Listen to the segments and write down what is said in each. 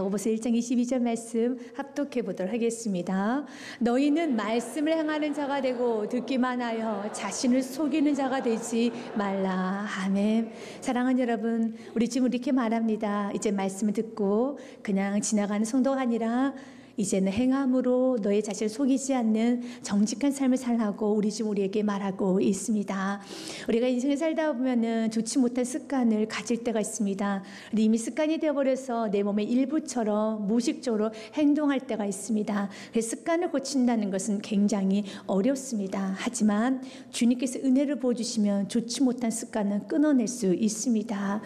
야고보서 1장 22절 말씀 합독해 보도록 하겠습니다. 너희는 말씀을 행하는 자가 되고 듣기만 하여 자신을 속이는 자가 되지 말라. 아멘. 사랑하는 여러분, 우리 지금 이렇게 말합니다. 이제 말씀을 듣고 그냥 지나가는 성도가 아니라 이제는 행함으로 너의 자신을 속이지 않는 정직한 삶을 살라고 우리 지금 우리에게 말하고 있습니다. 우리가 인생을 살다 보면은 좋지 못한 습관을 가질 때가 있습니다. 이미 습관이 되어버려서 내 몸의 일부처럼 무의식적으로 행동할 때가 있습니다. 그래서 습관을 고친다는 것은 굉장히 어렵습니다. 하지만 주님께서 은혜를 부어주시면 좋지 못한 습관은 끊어낼 수 있습니다.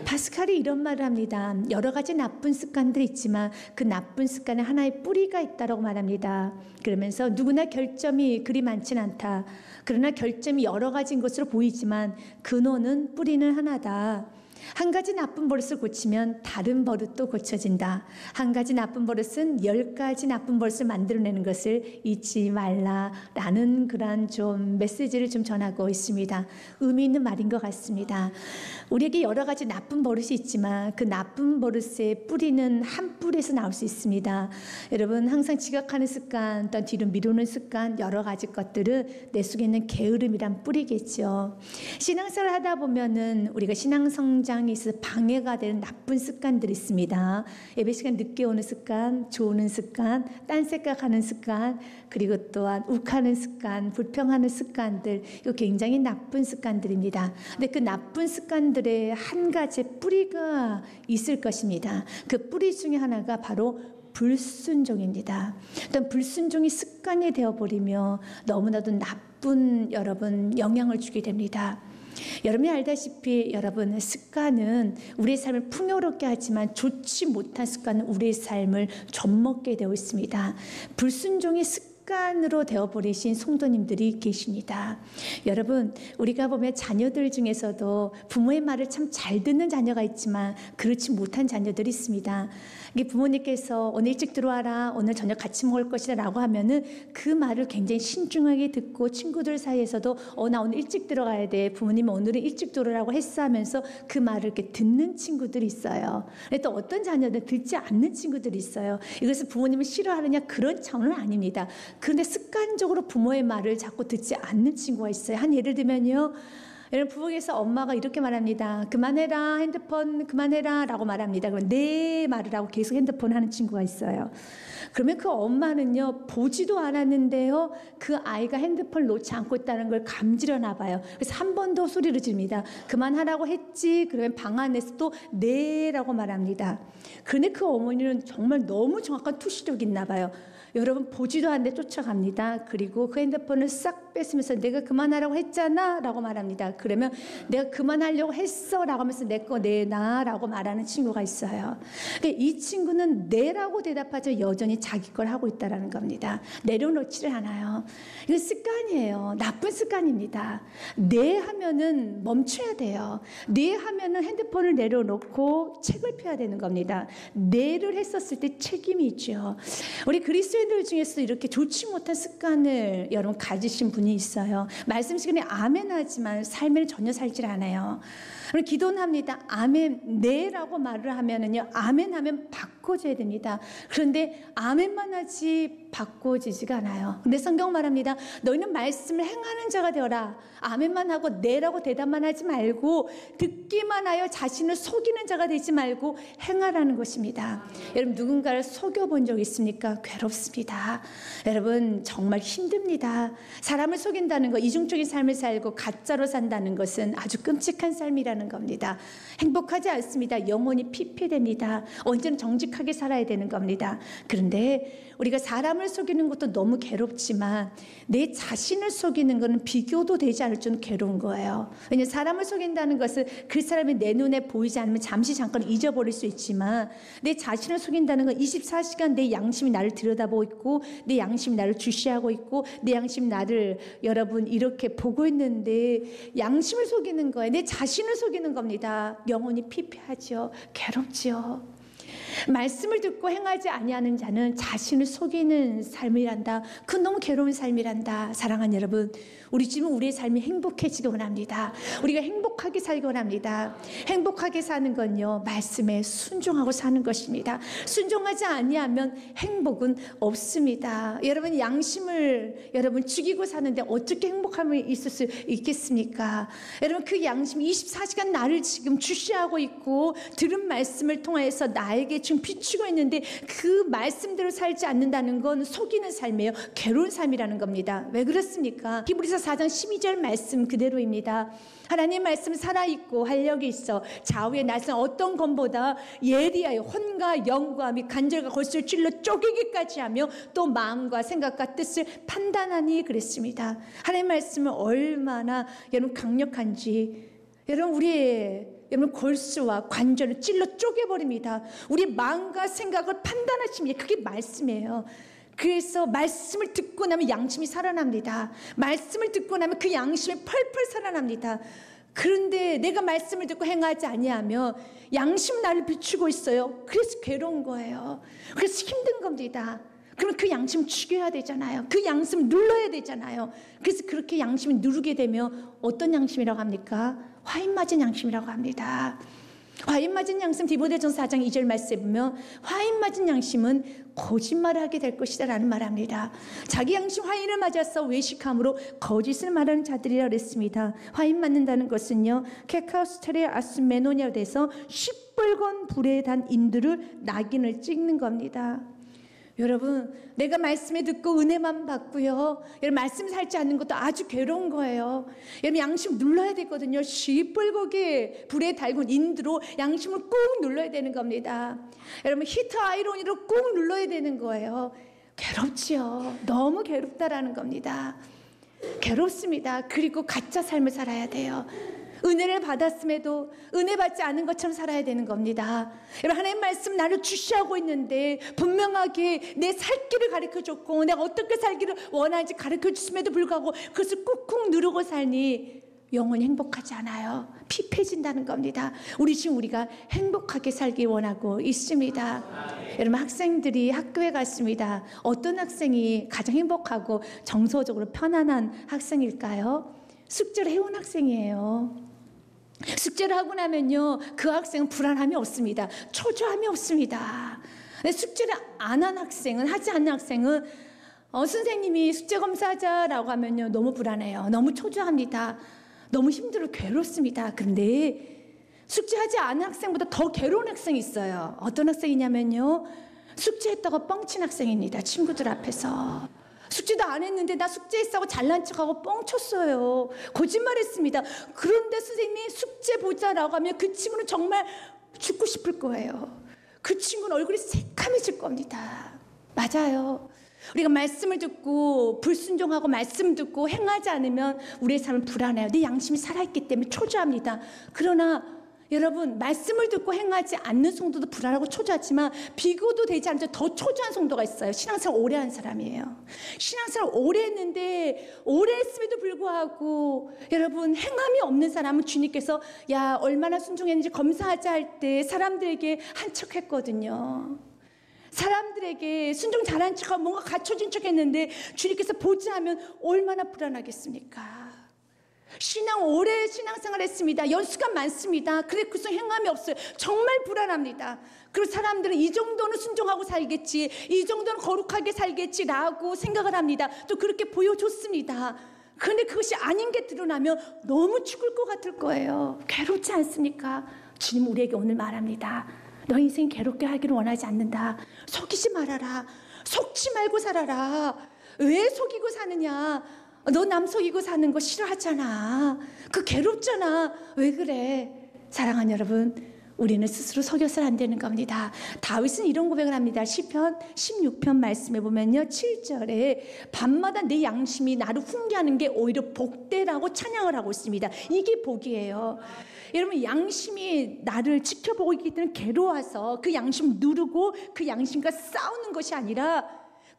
파스칼이 이런 말을 합니다. 여러 가지 나쁜 습관들이 있지만 그 나쁜 습관에 하나의 뿌리가 있다고 말합니다. 그러면서 누구나 결점이 그리 많지는 않다. 그러나 결점이 여러 가지인 것으로 보이지만 근원은 뿌리는 하나다. 한 가지 나쁜 버릇을 고치면 다른 버릇도 고쳐진다. 한 가지 나쁜 버릇은 10가지 나쁜 버릇을 만들어내는 것을 잊지 말라라는 그런 좀 메시지를 좀 전하고 있습니다. 의미 있는 말인 것 같습니다. 우리에게 여러 가지 나쁜 버릇이 있지만 그 나쁜 버릇의 뿌리는 한 뿌리에서 나올 수 있습니다. 여러분, 항상 지각하는 습관, 또 뒤로 미루는 습관, 여러 가지 것들은 내 속에 있는 게으름이란 뿌리겠죠. 신앙생활을 하다 보면은 우리가 신앙 성장에 있어서 방해가 되는 나쁜 습관들이 있습니다. 예배 시간 늦게 오는 습관, 조는 습관, 딴 생각하는 습관, 그리고 또한 욱하는 습관, 불평하는 습관들, 이거 굉장히 나쁜 습관들입니다. 근데 그 나쁜 습관들의 한 가지 뿌리가 있을 것입니다. 그 뿌리 중에 하나가 바로 불순종입니다. 일단 불순종이 습관이 되어버리며 너무나도 나쁜 여러분 영향을 주게 됩니다. 여러분이 알다시피 여러분, 습관은 우리의 삶을 풍요롭게 하지만 좋지 못한 습관은 우리의 삶을 좀먹게 되어 있습니다. 불순종이 습관으로 되어버리신 성도님들이 계십니다. 여러분, 우리가 보면 자녀들 중에서도 부모의 말을 참 잘 듣는 자녀가 있지만 그렇지 못한 자녀들이 있습니다. 부모님께서 오늘 일찍 들어와라, 오늘 저녁 같이 먹을 것이다 라고 하면은 그 말을 굉장히 신중하게 듣고 친구들 사이에서도 나 오늘 일찍 들어가야 돼, 부모님은 오늘은 일찍 들어오라고 했어 하면서 그 말을 이렇게 듣는 친구들이 있어요. 또 어떤 자녀들은 듣지 않는 친구들이 있어요. 이것을 부모님을 싫어하느냐, 그런 차원은 아닙니다. 그런데 습관적으로 부모의 말을 자꾸 듣지 않는 친구가 있어요. 한 예를 들면요, 여러분, 부엌에서 엄마가 이렇게 말합니다. 그만해라, 핸드폰 그만해라 라고 말합니다. 그럼 네 말을 하고 계속 핸드폰 하는 친구가 있어요. 그러면 그 엄마는요, 보지도 않았는데요, 그 아이가 핸드폰을 놓지 않고 있다는 걸 감지려나 봐요. 그래서 한 번 더 소리를 지릅니다. 그만하라고 했지. 그러면 방 안에서 또 네 라고 말합니다. 그런데 그 어머니는 정말 너무 정확한 투시력이 있나 봐요. 여러분, 보지도 않는데 쫓아갑니다. 그리고 그 핸드폰을 싹 뺏으면서 내가 그만하라고 했잖아 라고 말합니다. 그러면 내가 그만하려고 했어 라고 하면서 내 거 내놔 라고 말하는 친구가 있어요. 이 친구는 내라고 대답하죠. 여전히 자기 걸 하고 있다는 겁니다. 내려놓지를 않아요. 이거 습관이에요. 나쁜 습관입니다. 네 하면은 멈춰야 돼요. 네 하면은 핸드폰을 내려놓고 책을 펴야 되는 겁니다. 네를 했었을 때 책임이 있죠. 우리 그리스도인들 중에서도 이렇게 좋지 못한 습관을 여러분 가지신 분이 있어요. 말씀 시간에 아멘 하지만 삶을 전혀 살질 않아요. 우리 기도는 합니다. 아멘, 네라고 말을 하면은요, 아멘 하면 바꿔줘야 됩니다. 그런데 아멘만 하지 바꿔지지가 않아요. 근데 성경 말합니다. 너희는 말씀을 행하는 자가 되어라. 아멘만 하고 네라고 대답만 하지 말고 듣기만 하여 자신을 속이는 자가 되지 말고 행하라는 것입니다. 여러분, 누군가를 속여본 적 있습니까? 괴롭습니다. 여러분, 정말 힘듭니다. 사람을 속인다는 것, 이중적인 삶을 살고 가짜로 산다는 것은 아주 끔찍한 삶이라는 겁니다. 행복하지 않습니다. 영혼이 피폐됩니다. 언제나 정직하게 살아야 되는 겁니다. 그런데 우리가 사람을 속이는 것도 너무 괴롭지만 내 자신을 속이는 것은 비교도 되지 않을 정도로 괴로운 거예요. 왜냐하면 사람을 속인다는 것은 그 사람이 내 눈에 보이지 않으면 잠깐 잊어버릴 수 있지만 내 자신을 속인다는 건 24시간 내 양심이 나를 들여다보고 있고 내 양심이 나를 주시하고 있고 내 양심이 나를 여러분 이렇게 보고 있는데 양심을 속이는 거예요. 내 자신을 속이는 겁니다. 영혼이 피폐하죠. 괴롭죠. 말씀을 듣고 행하지 아니하는 자는 자신을 속이는 삶이란다. 그건 너무 괴로운 삶이란다. 사랑하는 여러분, 우리 집은 우리의 삶이 행복해지기 원합니다. 우리가 행복하게 살기 원합니다. 행복하게 사는 건요, 말씀에 순종하고 사는 것입니다. 순종하지 아니하면 행복은 없습니다. 여러분, 양심을 여러분 죽이고 사는데 어떻게 행복함이 있을 수 있겠습니까? 여러분, 그 양심 24시간 나를 지금 주시하고 있고 들은 말씀을 통해서 나에게 지금 비추고 있는데 그 말씀대로 살지 않는다는 건 속이는 삶이에요. 괴로운 삶이라는 겁니다. 왜 그렇습니까? 히브리서 4장 12절 말씀 그대로입니다. 하나님 말씀 살아있고 활력이 있어 좌우의 낯은 어떤 검보다 예리하여 혼과 영과 및 간절과 골수를 찔러 쪼개기까지 하며 또 마음과 생각과 뜻을 판단하니 그랬습니다. 하나님 말씀은 얼마나 여러분 강력한지, 여러분 우리의 골수와 관절을 찔러 쪼개버립니다. 우리 마음과 생각을 판단하십니다. 그게 말씀이에요. 그래서 말씀을 듣고 나면 양심이 살아납니다. 말씀을 듣고 나면 그 양심이 펄펄 살아납니다. 그런데 내가 말씀을 듣고 행하지 아니하면 양심 나를 비추고 있어요. 그래서 괴로운 거예요. 그래서 힘든 겁니다. 그러면 그 양심 죽여야 되잖아요. 그 양심을 눌러야 되잖아요. 그래서 그렇게 양심을 누르게 되면 어떤 양심이라고 합니까? 화인 맞은 양심이라고 합니다. 화인 맞은 양심, 디모데전서 4장 2절 말씀에 보면 화인 맞은 양심은 거짓말하게 될 것이다 라는 말합니다. 자기 양심 화인을 맞아서 외식함으로 거짓을 말하는 자들이라 그랬습니다. 화인 맞는다는 것은요, 케카우스테레 아스메노니아 돼서 시뻘건 불에 단 인들을 낙인을 찍는 겁니다. 여러분, 내가 말씀에 듣고 은혜만 받고요, 여러분 말씀 살지 않는 것도 아주 괴로운 거예요. 여러분 양심 눌러야 되거든요. 시뻘겋게 불에 달군 인두로 양심을 꾹 눌러야 되는 겁니다. 여러분 히트 아이러니로 꾹 눌러야 되는 거예요. 괴롭지요. 너무 괴롭다라는 겁니다. 괴롭습니다. 그리고 가짜 삶을 살아야 돼요. 은혜를 받았음에도 은혜 받지 않은 것처럼 살아야 되는 겁니다. 여러분, 하나님 말씀 나를 주시하고 있는데 분명하게 내 살 길을 가르쳐줬고 내가 어떻게 살기를 원하는지 가르쳐줬음에도 불구하고 그것을 꾹꾹 누르고 살니 영원히 행복하지 않아요. 피폐해진다는 겁니다. 우리가 행복하게 살기 원하고 있습니다. 여러분, 학생들이 학교에 갔습니다. 어떤 학생이 가장 행복하고 정서적으로 편안한 학생일까요? 숙제를 해온 학생이에요. 숙제를 하고 나면요, 그 학생은 불안함이 없습니다. 초조함이 없습니다. 근데 숙제를 안 한 학생은, 하지 않는 학생은 선생님이 숙제 검사하자라고 하면요, 너무 불안해요. 너무 초조합니다. 너무 힘들고 괴롭습니다. 그런데 숙제하지 않은 학생보다 더 괴로운 학생이 있어요. 어떤 학생이냐면요, 숙제했다고 뻥친 학생입니다. 친구들 앞에서. 숙제도 안 했는데 나 숙제했다고 잘난 척하고 뻥쳤어요. 거짓말했습니다. 그런데 선생님이 숙제 보자라고 하면 그 친구는 정말 죽고 싶을 거예요. 그 친구는 얼굴이 새카매질 겁니다. 맞아요. 우리가 말씀을 듣고 불순종하고 말씀 듣고 행하지 않으면 우리의 삶은 불안해요. 내 양심이 살아있기 때문에 초조합니다. 그러나 여러분, 말씀을 듣고 행하지 않는 성도도 불안하고 초조하지만 비교도 되지 않죠. 더 초조한 성도가 있어요. 신앙생활 오래 한 사람이에요. 신앙생활 오래 했는데 오래 했음에도 불구하고 여러분, 행함이 없는 사람은 주님께서 야, 얼마나 순종했는지 검사하자 할 때 사람들에게 한 척했거든요. 사람들에게 순종 잘한 척하고 뭔가 갖춰진 척했는데 주님께서 보자 하면 얼마나 불안하겠습니까? 오래 신앙생활 했습니다. 연수가 많습니다. 그래, 그 행함이 없어요. 정말 불안합니다. 그리고 사람들은 이 정도는 순종하고 살겠지, 이 정도는 거룩하게 살겠지라고 생각을 합니다. 또 그렇게 보여줬습니다. 그런데 그것이 아닌 게 드러나면 너무 죽을 것 같을 거예요. 괴롭지 않습니까? 주님 우리에게 오늘 말합니다. 너 인생 괴롭게 하기를 원하지 않는다. 속이지 말아라. 속지 말고 살아라. 왜 속이고 사느냐? 너 남 속이고 사는 거 싫어하잖아. 그 괴롭잖아. 왜 그래? 사랑하는 여러분, 우리는 스스로 속여서는 안 되는 겁니다. 다윗은 이런 고백을 합니다. 시편 16편 말씀에 보면요, 7절에 밤마다 내 양심이 나를 훈계하는 게 오히려 복되라고 찬양을 하고 있습니다. 이게 복이에요. 여러분, 양심이 나를 지켜보고 있기 때문에 괴로워서 그 양심 누르고 그 양심과 싸우는 것이 아니라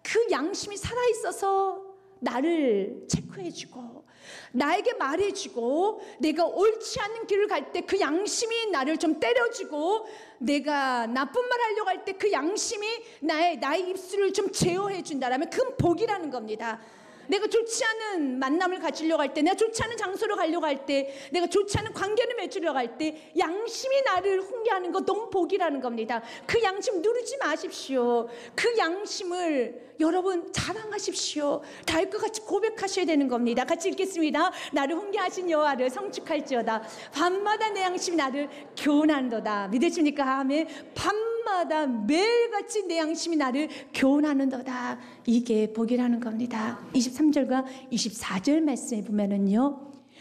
그 양심이 살아있어서 나를 체크해주고 나에게 말해주고 내가 옳지 않은 길을 갈 때 그 양심이 나를 좀 때려주고 내가 나쁜 말 하려고 할 때 그 양심이 나의 입술을 좀 제어해 준다라면 그건 복이라는 겁니다. 내가 좋지 않은 만남을 가지려고 할 때, 내가 좋지 않은 장소로 가려고 할 때, 내가 좋지 않은 관계를 맺으려고 할 때 양심이 나를 훈계하는 거 너무 복이라는 겁니다. 그 양심 누르지 마십시오. 그 양심을 여러분 자랑하십시오. 다윗과 같이 고백하셔야 되는 겁니다. 같이 읽겠습니다. 나를 훈계하신 여호와를 성축할지어다. 밤마다 내 양심이 나를 교훈한도다. 믿으십니까? 아멘. 밤마다 매일같이 내 양심이 나를 교훈하는도다. 이게 복이라는 겁니다. 23절과 24절 말씀에 보면은요,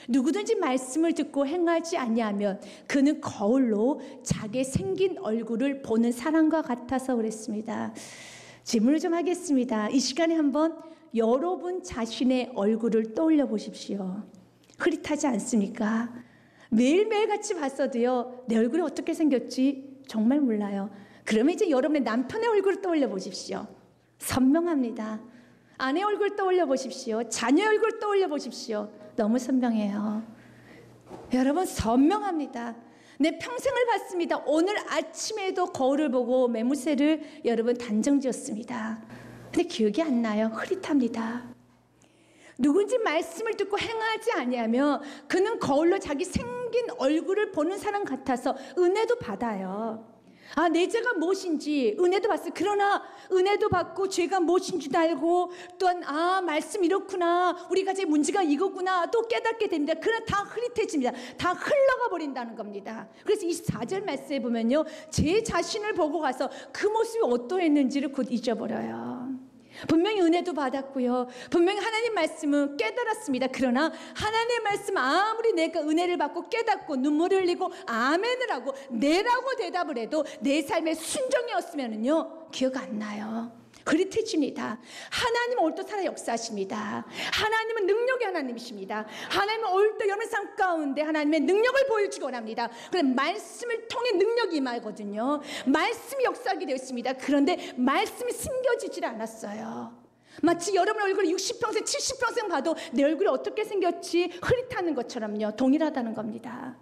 누구든지 말씀을 듣고 행하지 아니하면 그는 거울로 자기 생긴 얼굴을 보는 사람과 같아서 그랬습니다. 질문을 좀 하겠습니다. 이 시간에 한번 여러분 자신의 얼굴을 떠올려 보십시오. 흐릿하지 않습니까? 매일매일 같이 봤어도요, 내 얼굴이 어떻게 생겼지 정말 몰라요. 그러면 이제 여러분의 남편의 얼굴을 떠올려 보십시오. 선명합니다. 아내 얼굴 떠올려 보십시오. 자녀 얼굴 떠올려 보십시오. 너무 선명해요. 여러분, 선명합니다. 내 평생을 봤습니다. 오늘 아침에도 거울을 보고 매무새를 여러분 단정지었습니다. 근데 기억이 안 나요. 흐릿합니다. 누군지 말씀을 듣고 행하지 아니하면 그는 거울로 자기 생긴 얼굴을 보는 사람 같아서 은혜도 받아요. 아, 내 죄가 무엇인지 은혜도 받았어요. 그러나 은혜도 받고 죄가 무엇인지도 알고 또한 말씀 이렇구나, 우리 가정의 문제가 이거구나 또 깨닫게 됩니다. 그러나 다 흐릿해집니다. 다 흘러가 버린다는 겁니다. 그래서 24절 말씀에 보면요, 제 자신을 보고 가서 그 모습이 어떠했는지를 곧 잊어버려요. 분명히 은혜도 받았고요, 분명히 하나님 말씀은 깨달았습니다. 그러나 하나님의 말씀 아무리 내가 은혜를 받고 깨닫고 눈물을 흘리고 아멘을 하고 네라고 대답을 해도 내 삶의 순종이었으면은요 기억 안 나요. 흐릿해집니다. 하나님은 오늘도 살아 역사하십니다. 하나님은 능력의 하나님이십니다. 하나님은 오늘도 여러분 삶 가운데 하나님의 능력을 보여주기 원합니다. 그런데 말씀을 통해 능력이 임하거든요. 말씀이 역사하게 되었습니다. 그런데 말씀이 숨겨지질 않았어요. 마치 여러분 얼굴을 60평생 70평생 봐도 내 얼굴이 어떻게 생겼지 흐릿하는 것처럼요, 동일하다는 겁니다.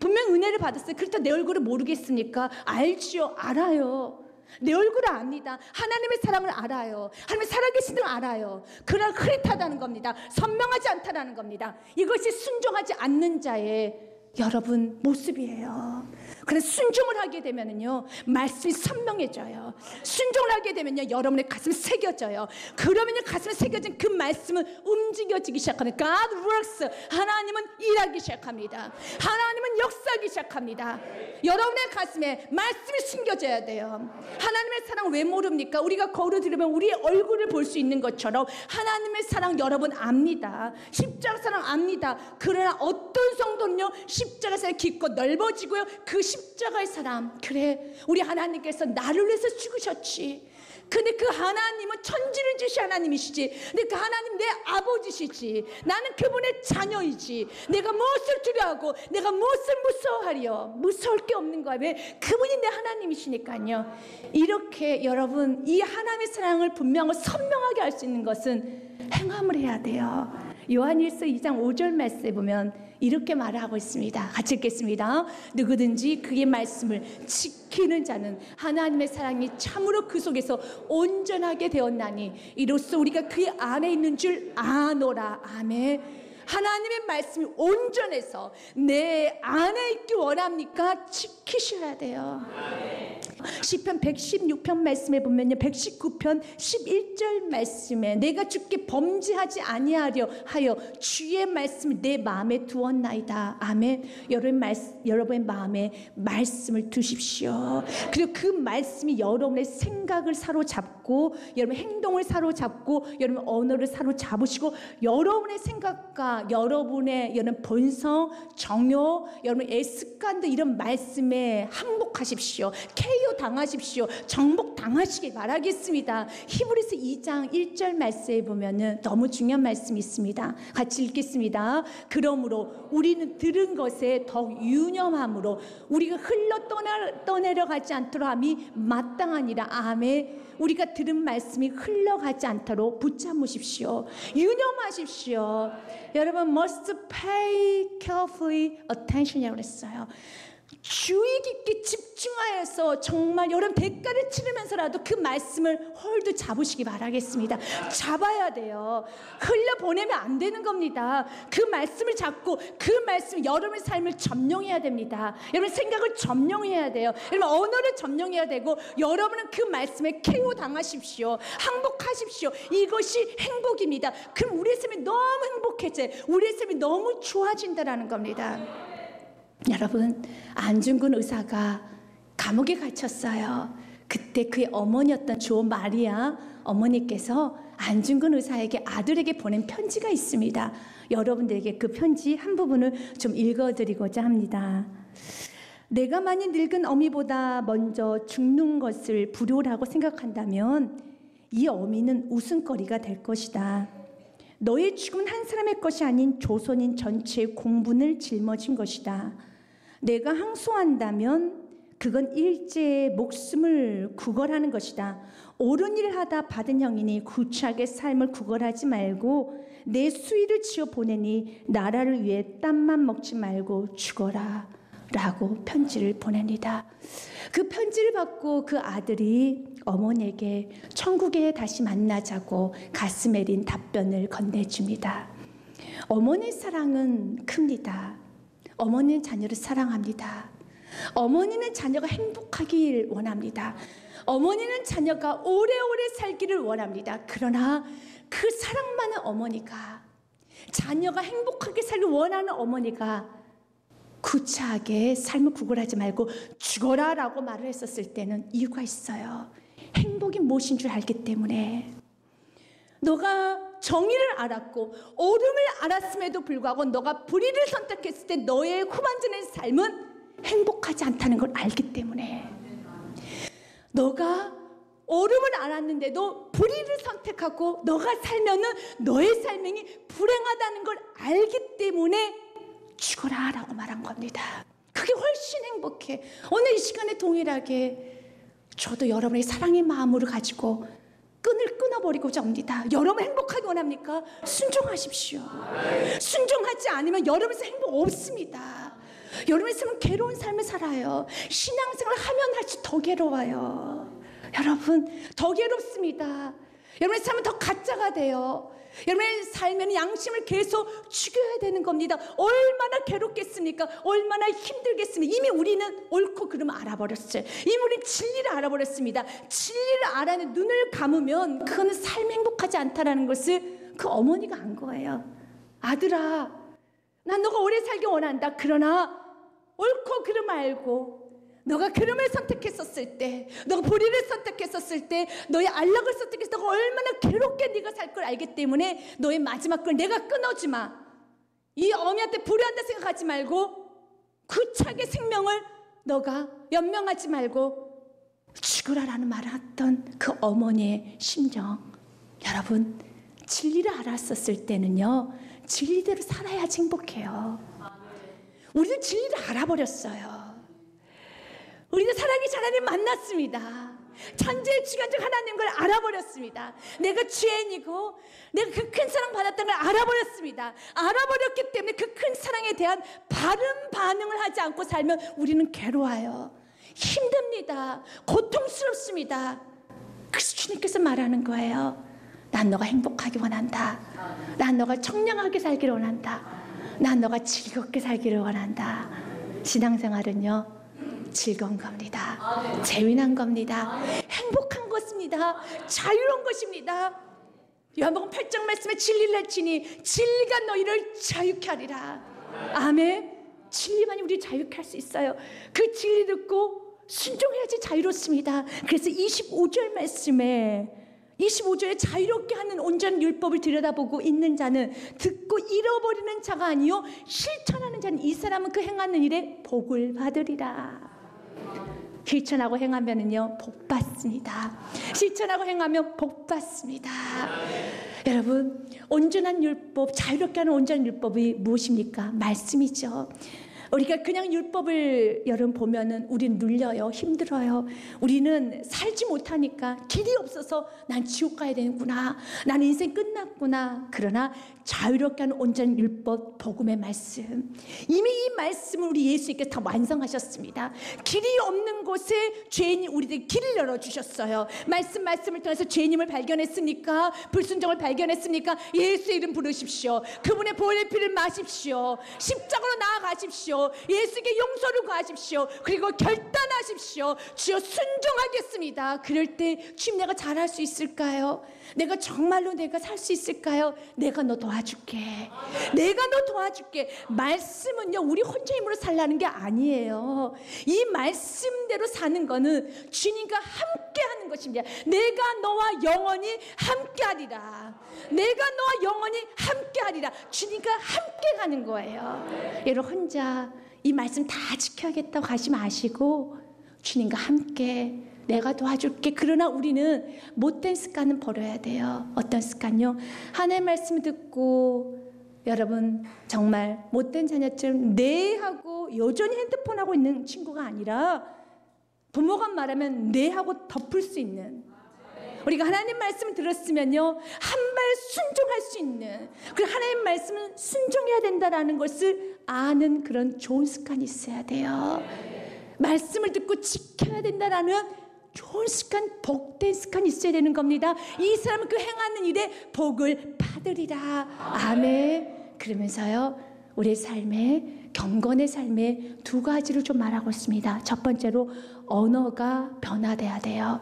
분명 은혜를 받았어요. 그렇다고 내 얼굴을 모르겠습니까? 알지요. 알아요. 내 얼굴을 압니다. 하나님의 사랑을 알아요. 하나님의 살아계신 줄 알아요. 그러나 흐릿하다는 겁니다. 선명하지 않다는 겁니다. 이것이 순종하지 않는 자의 여러분 모습이에요. 그래서 순종을 하게 되면은요 말씀이 선명해져요. 순종을 하게 되면요 여러분의 가슴이 새겨져요. 그러면요 가슴에 새겨진 그 말씀은 움직여지기 시작하는 God works. 하나님은 일하기 시작합니다. 하나님은 역사하기 시작합니다. 여러분의 가슴에 말씀이 숨겨져야 돼요. 하나님의 사랑 왜 모릅니까? 우리가 거울을 들으면 우리의 얼굴을 볼 수 있는 것처럼 하나님의 사랑 여러분 압니다. 십자가 사랑 압니다. 그러나 어떤 성도는요 십자가 사랑 깊고 넓어지고요, 그 십자가의 사랑, 그래 우리 하나님께서 나를 위해서 죽으셨지. 근데 그 하나님은 천지를 지으신 하나님이시지. 근데 그 하나님 내 아버지시지. 나는 그분의 자녀이지. 내가 무엇을 두려워하고 내가 무엇을 무서워하리요? 무서울 게 없는 거야. 왜? 그분이 내 하나님이시니까요. 이렇게 여러분 이 하나님의 사랑을 분명하고 선명하게 알 수 있는 것은 행함을 해야 돼요. 요한일서 2장 5절 말씀에 보면 이렇게 말하고 있습니다. 같이 읽겠습니다. 누구든지 그의 말씀을 지키는 자는 하나님의 사랑이 참으로 그 속에서 온전하게 되었나니 이로써 우리가 그의 안에 있는 줄 아노라. 아멘. 하나님의 말씀이 온전해서 내 안에 있기 원합니까? 지키셔야 돼요. 시편 116편 말씀에 보면요 119편 11절 말씀에 내가 주께 범죄하지 아니하려 하여 주의 말씀을 내 마음에 두었나이다. 아멘. 여러분의 마음에 말씀을 두십시오. 그리고 그 말씀이 여러분의 생각을 사로잡고 여러분의 행동을 사로잡고 여러분의 언어를 사로잡으시고 여러분의 생각과 생각, 여러분의 이런 본성, 정욕, 여러분의 습관도 이런 말씀에 항복하십시오. KO 당하십시오. 정복 당하시길 바라겠습니다. 히브리서 2장 1절 말씀에 보면은 너무 중요한 말씀이 있습니다. 같이 읽겠습니다. 그러므로 우리는 들은 것에 더욱 유념함으로 우리가 흘러 떠내려가지 않도록 함이 마땅하니라. 아멘. 우리가 들은 말씀이 흘러가지 않도록 붙잡으십시오. 유념하십시오. 여러분 must pay carefully attention이라고 했어요. 주의 깊게 집중하여서 정말 여러분 대가를 치르면서라도 그 말씀을 홀드 잡으시기 바라겠습니다. 잡아야 돼요. 흘려보내면 안 되는 겁니다. 그 말씀을 잡고 그 말씀 여러분의 삶을 점령해야 됩니다. 여러분 생각을 점령해야 돼요. 여러분 언어를 점령해야 되고 여러분은 그 말씀에 KO 당하십시오. 항복하십시오. 이것이 행복입니다. 그럼 우리의 삶이 너무 행복해져요. 우리의 삶이 너무 좋아진다라는 겁니다. 여러분 안중근 의사가 감옥에 갇혔어요. 그때 그의 어머니였던 조 마리아 어머니께서 안중근 의사에게 아들에게 보낸 편지가 있습니다. 여러분들에게 그 편지 한 부분을 좀 읽어드리고자 합니다. 내가 많이 늙은 어미보다 먼저 죽는 것을 불효라고 생각한다면 이 어미는 웃음거리가 될 것이다. 너의 죽음은 한 사람의 것이 아닌 조선인 전체의 공분을 짊어진 것이다. 내가 항소한다면 그건 일제의 목숨을 구걸하는 것이다. 옳은 일을 하다 받은 형이니 구차하게 삶을 구걸하지 말고 내 수위를 지어 보내니 나라를 위해 땀만 먹지 말고 죽어라 라고 편지를 보냅니다. 그 편지를 받고 그 아들이 어머니에게 천국에 다시 만나자고 가슴 애린 답변을 건네줍니다. 어머니의 사랑은 큽니다. 어머니는 자녀를 사랑합니다. 어머니는 자녀가 행복하길 원합니다. 어머니는 자녀가 오래오래 살기를 원합니다. 그러나 그 사랑 많은 어머니가 자녀가 행복하게 살길 원하는 어머니가 구차하게 삶을 구걸하지 말고 죽어라 라고 말을 했었을 때는 이유가 있어요. 행복이 무엇인 줄 알기 때문에. 너가 정의를 알았고 옳음을 알았음에도 불구하고 너가 불의를 선택했을 때 너의 후반전의 삶은 행복하지 않다는 걸 알기 때문에. 너가 옳음을 알았는데도 불의를 선택하고 너가 살면은 너의 삶이 불행하다는 걸 알기 때문에 죽어라 라고 말한 겁니다. 그게 훨씬 행복해. 오늘 이 시간에 동일하게 저도 여러분의 사랑의 마음으로 가지고 끈을 끊어버리고자 합니다. 여러분 행복하기 원합니까? 순종하십시오. 순종하지 않으면 여러분의 행복 없습니다. 여러분의 삶은 괴로운 삶을 살아요. 신앙생활 하면 할수록 더 괴로워요. 여러분 더 괴롭습니다. 여러분의 삶은 더 가짜가 돼요. 여러분의 삶에는 양심을 계속 죽여야 되는 겁니다. 얼마나 괴롭겠습니까? 얼마나 힘들겠습니까? 이미 우리는 옳고 그름을 알아버렸어요. 이미 우리는 진리를 알아버렸습니다. 진리를 알아내 눈을 감으면 그거는 삶이 행복하지 않다라는 것을 그 어머니가 안 거예요. 아들아, 난 너가 오래 살기 원한다. 그러나 옳고 그름 알고 너가 그름을 선택했었을 때, 너가 불의를 선택했었을 때, 너의 안락을 선택했을 때 너가 얼마나 괴롭게 네가 살 걸 알기 때문에 너의 마지막 걸 내가 끊어지 마. 이 어미한테 불의한다 생각하지 말고 구차하게 생명을 너가 연명하지 말고 죽으라라는 말을 했던 그 어머니의 심정. 여러분 진리를 알았었을 때는요 진리대로 살아야지 행복해요. 우리는 진리를 알아버렸어요. 우리는 사랑이 하나님 만났습니다. 천지의 주관적 하나님 걸 알아버렸습니다. 내가 죄인이고 내가 그 큰 사랑 받았던 걸 알아버렸습니다. 알아버렸기 때문에 그 큰 사랑에 대한 바른 반응을 하지 않고 살면 우리는 괴로워요. 힘듭니다. 고통스럽습니다. 그래서 주님께서 말하는 거예요. 난 너가 행복하기 원한다. 난 너가 청량하게 살기를 원한다. 난 너가 즐겁게 살기를 원한다. 신앙생활은요 즐거운 겁니다. 재미난 겁니다. 행복한 것입니다. 자유로운 것입니다. 요한복음 8장 말씀에 진리를 내치니 진리가 너희를 자유케 하리라. 아멘. 진리만이 우리 자유케 할 수 있어요. 그 진리 듣고 순종해야지 자유롭습니다. 그래서 25절 말씀에 25절에 자유롭게 하는 온전한 율법을 들여다보고 있는 자는 듣고 잃어버리는 자가 아니요 실천하는 자는 이 사람은 그 행하는 일에 복을 받으리라. 실천하고 행하면은요 복 받습니다. 실천하고 행하면 복 받습니다. 여러분, 온전한 율법, 자유롭게 하는 온전한 율법이 무엇입니까? 말씀이죠. 우리가 그냥 율법을 여러분 보면은 우리는 눌려요. 힘들어요. 우리는 살지 못하니까 길이 없어서 난 지옥 가야 되는구나. 난 인생 끝났구나. 그러나 자유롭게 하는 온전한 율법, 복음의 말씀. 이미 이 말씀을 우리 예수님께서 다 완성하셨습니다. 길이 없는 곳에 죄인이 우리들 길을 열어주셨어요. 말씀을 통해서 죄인임을 발견했습니까? 불순종을 발견했습니까? 예수의 이름 부르십시오. 그분의 보혈의 피를 마십시오. 십자가로 나아가십시오. 예수께 용서를 구하십시오. 그리고 결단하십시오. 주여 순종하겠습니다. 그럴 때 주님 내가 잘할 수 있을까요? 내가 정말로 내가 살 수 있을까요? 내가 너 도와줄게. 내가 너 도와줄게. 말씀은요 우리 혼자 힘으로 살라는 게 아니에요. 이 말씀대로 사는 거는 주님과 함께 하는 것입니다. 내가 너와 영원히 함께 하리라. 내가 너와 영원히 함께 하리라. 주님과 함께 가는 거예요. 여러분 혼자 이 말씀 다 지켜야겠다고 하지 마시고 주님과 함께 내가 도와줄게. 그러나 우리는 못된 습관은 버려야 돼요. 어떤 습관요? 하나님의 말씀을 듣고 여러분 정말 못된 자녀처럼 네 하고 여전히 핸드폰 하고 있는 친구가 아니라 부모가 말하면 네 하고 덮을 수 있는, 우리가 하나님 말씀을 들었으면요 한 발 순종할 수 있는, 그리고 하나님 말씀은 순종해야 된다라는 것을 아는 그런 좋은 습관이 있어야 돼요. 말씀을 듣고 지켜야 된다라는 좋은 습관, 복된 습관이 있어야 되는 겁니다. 이 사람은 그 행하는 일에 복을 받으리라. 아멘. 그러면서요 우리의 삶에, 경건의 삶에 두 가지를 좀 말하고 있습니다. 첫 번째로 언어가 변화돼야 돼요.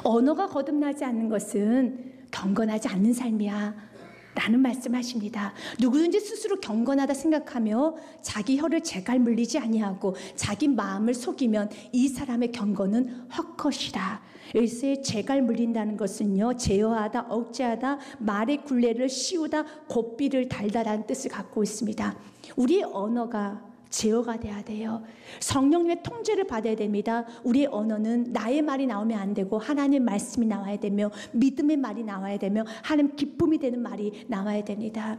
언어가 거듭나지 않는 것은 경건하지 않는 삶이야 라는 말씀하십니다. 누구든지 스스로 경건하다 생각하며 자기 혀를 재갈 물리지 아니하고 자기 마음을 속이면 이 사람의 경건은 헛것이라. 일세에 재갈 물린다는 것은요 제어하다, 억제하다, 말의 굴레를 씌우다, 고삐를 달다라는 뜻을 갖고 있습니다. 우리의 언어가 제어가 돼야 돼요. 성령님의 통제를 받아야 됩니다. 우리의 언어는 나의 말이 나오면 안 되고 하나님의 말씀이 나와야 되며 믿음의 말이 나와야 되며 하나님 기쁨이 되는 말이 나와야 됩니다.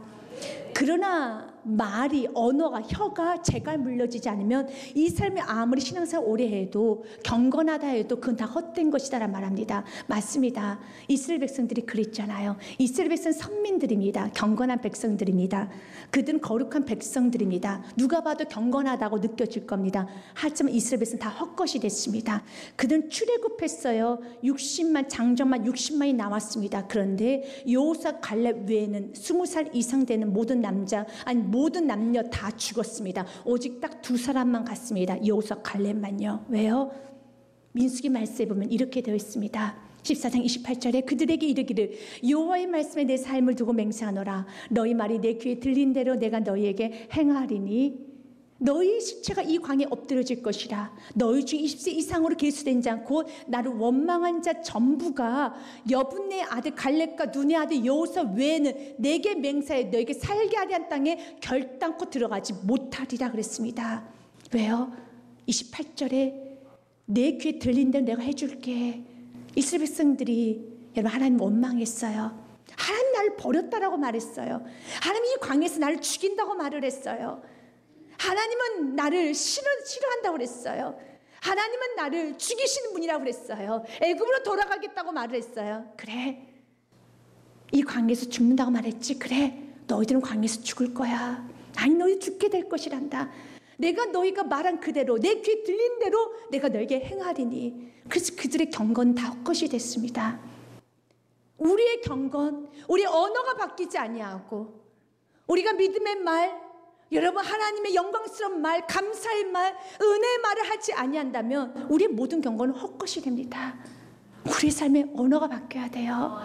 그러나 말이, 언어가, 혀가 재갈 물려지지 않으면 이 삶이 아무리 신앙생활 오래 해도 경건하다 해도 그건 다 헛된 것이다라는 말합니다. 맞습니다. 이스라엘 백성들이 그랬잖아요. 이스라엘 백성은 선민들입니다. 경건한 백성들입니다. 그들은 거룩한 백성들입니다. 누가 봐도 경건하다고 느껴질 겁니다. 하지만 이스라엘 백성은 다 헛것이 됐습니다. 그들은 출애굽했어요. 60만, 장정만 60만이 나왔습니다. 그런데 여호수아 갈렙 외에는 20살 이상 되는 모든 남자, 아니 모든 남녀 다 죽었습니다. 오직 딱 두 사람만 갔습니다. 여호수아 갈렙만요. 왜요? 민수기 말씀에 보면 이렇게 되어 있습니다. 14장 28절에 그들에게 이르기를 여호와의 말씀에 내 삶을 두고 맹세하노라. 너희 말이 내 귀에 들린 대로 내가 너희에게 행하리니 너희 시체가 이 광에 엎드려질 것이라. 너희 중 20세 이상으로 계수된 자 곧 나를 원망한 자 전부가 여분네 아들 갈렙과 눈의 아들 여호수아 외에는 내게 맹세하여 너에게 살게 하리 한 땅에 결단코 들어가지 못하리라 그랬습니다. 왜요? 28절에 내 귀에 들린 대로 내가 해줄게. 이스라엘 백성들이 여러분 하나님 원망했어요. 하나님 나를 버렸다라고 말했어요. 하나님 이 광에서 나를 죽인다고 말을 했어요. 하나님은 나를 싫어한다고 그랬어요. 하나님은 나를 죽이시는 분이라고 그랬어요. 애굽으로 돌아가겠다고 말을 했어요. 그래, 이 광에서 죽는다고 말했지. 그래, 너희들은 광에서 죽을 거야. 아니, 너희 죽게 될 것이란다. 내가 너희가 말한 그대로 내 귀에 들린 대로 내가 너에게 행하리니. 그래서 그들의 경건은 다 헛것이 됐습니다. 우리의 경건, 우리의 언어가 바뀌지 아니하고 우리가 믿음의 말, 여러분 하나님의 영광스러운 말, 감사의 말, 은혜의 말을 하지 아니한다면 우리의 모든 경건은 헛것이 됩니다. 우리의 삶의 언어가 바뀌어야 돼요.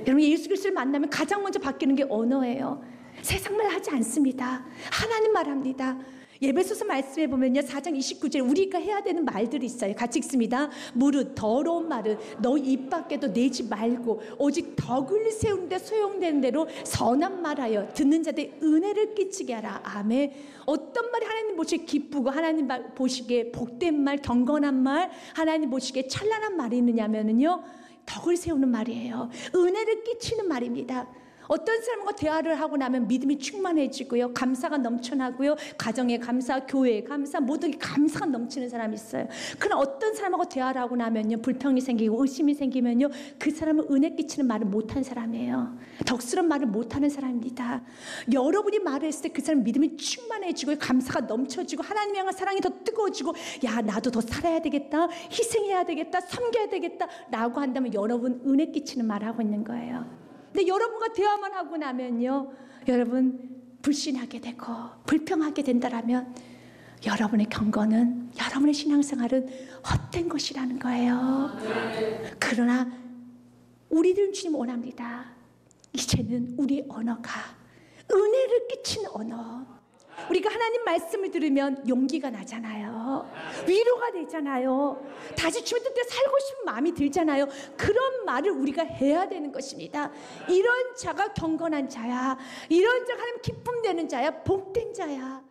여러분 예수 그리스도를 만나면 가장 먼저 바뀌는 게 언어예요. 세상 말 하지 않습니다. 하나님 말합니다. 예배소서 말씀에 보면요 4장 29절 우리가 해야 되는 말들이 있어요. 같이 읽습니다. 무릇 더러운 말은 너 입 밖에도 내지 말고 오직 덕을 세우는데 소용되는 대로 선한 말하여 듣는 자들의 은혜를 끼치게 하라. 아멘. 어떤 말이 하나님 보시기에 기쁘고 하나님 보시기에 복된 말, 경건한 말, 하나님 보시기에 찬란한 말이 있느냐면요 덕을 세우는 말이에요. 은혜를 끼치는 말입니다. 어떤 사람과 대화를 하고 나면 믿음이 충만해지고요. 감사가 넘쳐나고요. 가정에 감사, 교회에 감사, 모든 게 감사가 넘치는 사람이 있어요. 그러나 어떤 사람하고 대화를 하고 나면요. 불평이 생기고 의심이 생기면요. 그 사람은 은혜 끼치는 말을 못한 사람이에요. 덕스러운 말을 못하는 사람입니다. 여러분이 말을 했을 때 그 사람 믿음이 충만해지고 감사가 넘쳐지고 하나님에 향한 사랑이 더 뜨거워지고 야 나도 더 살아야 되겠다. 희생해야 되겠다. 섬겨야 되겠다. 라고 한다면 여러분 은혜 끼치는 말을 하고 있는 거예요. 근데 여러분과 대화만 하고 나면요 여러분 불신하게 되고 불평하게 된다라면 여러분의 경건은 여러분의 신앙생활은 헛된 것이라는 거예요. 그러나 우리들은 주님 원합니다. 이제는 우리 언어가 은혜를 끼치는 언어. 우리가 하나님 말씀을 들으면 용기가 나잖아요. 위로가 되잖아요. 다시 주님 뜻대로 살고 싶은 마음이 들잖아요. 그런 말을 우리가 해야 되는 것입니다. 이런 자가 경건한 자야. 이런 자가 하나님 기쁨 되는 자야. 복된 자야.